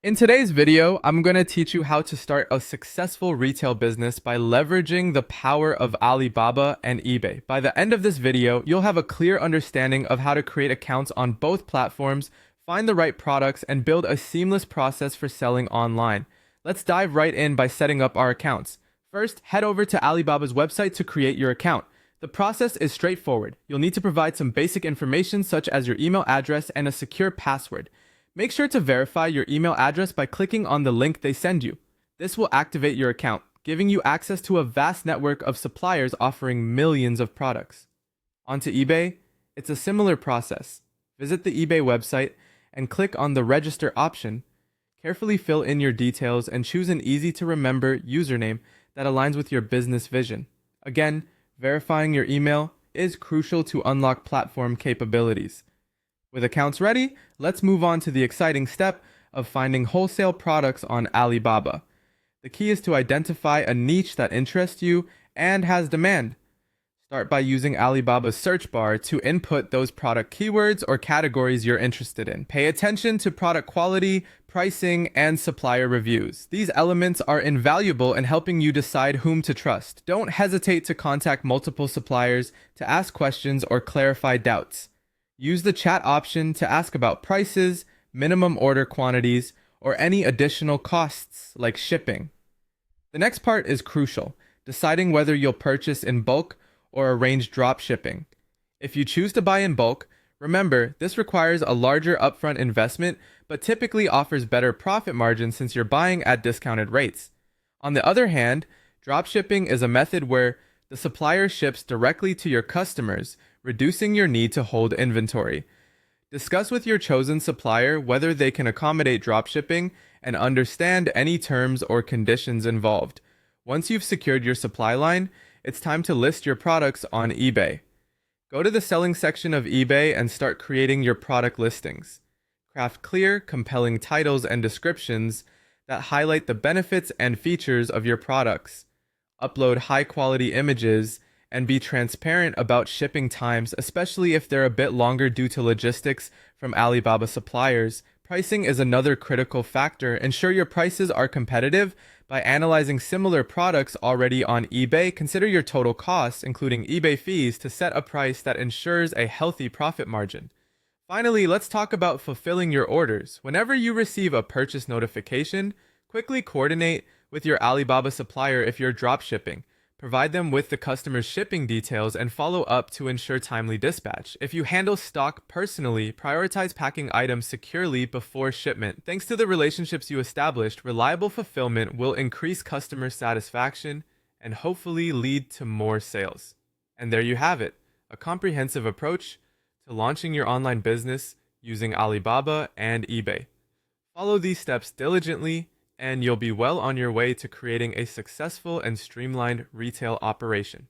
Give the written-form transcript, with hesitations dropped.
In today's video, I'm going to teach you how to start a successful retail business by leveraging the power of Alibaba and eBay. By the end of this video, you'll have a clear understanding of how to create accounts on both platforms, find the right products, and build a seamless process for selling online. Let's dive right in by setting up our accounts. First, head over to Alibaba's website to create your account. The process is straightforward. You'll need to provide some basic information such as your email address and a secure password. Make sure to verify your email address by clicking on the link they send you. This will activate your account, giving you access to a vast network of suppliers offering millions of products. Onto eBay, it's a similar process. Visit the eBay website and click on the register option. Carefully fill in your details and choose an easy to remember username that aligns with your business vision. Again, verifying your email is crucial to unlock platform capabilities. With accounts ready, let's move on to the exciting step of finding wholesale products on Alibaba. The key is to identify a niche that interests you and has demand. Start by using Alibaba's search bar to input those product keywords or categories you're interested in. Pay attention to product quality, pricing, and supplier reviews. These elements are invaluable in helping you decide whom to trust. Don't hesitate to contact multiple suppliers to ask questions or clarify doubts. Use the chat option to ask about prices, minimum order quantities, or any additional costs like shipping. The next part is crucial, deciding whether you'll purchase in bulk or arrange drop shipping. If you choose to buy in bulk, remember this requires a larger upfront investment but typically offers better profit margins since you're buying at discounted rates. On the other hand, drop shipping is a method where the supplier ships directly to your customers, reducing your need to hold inventory. Discuss with your chosen supplier whether they can accommodate dropshipping and understand any terms or conditions involved. Once you've secured your supply line, it's time to list your products on eBay. Go to the selling section of eBay and start creating your product listings. Craft clear, compelling titles and descriptions that highlight the benefits and features of your products. Upload high-quality images and be transparent about shipping times, especially if they're a bit longer due to logistics from Alibaba suppliers. Pricing is another critical factor. Ensure your prices are competitive by analyzing similar products already on eBay. Consider your total costs, including eBay fees, to set a price that ensures a healthy profit margin. Finally, let's talk about fulfilling your orders. Whenever you receive a purchase notification, quickly coordinate with your Alibaba supplier if you're dropshipping. Provide them with the customer's shipping details and follow up to ensure timely dispatch. If you handle stock personally, prioritize packing items securely before shipment. Thanks to the relationships you established, reliable fulfillment will increase customer satisfaction and hopefully lead to more sales. And there you have it, a comprehensive approach to launching your online business using Alibaba and eBay. Follow these steps diligently and you'll be well on your way to creating a successful and streamlined retail operation.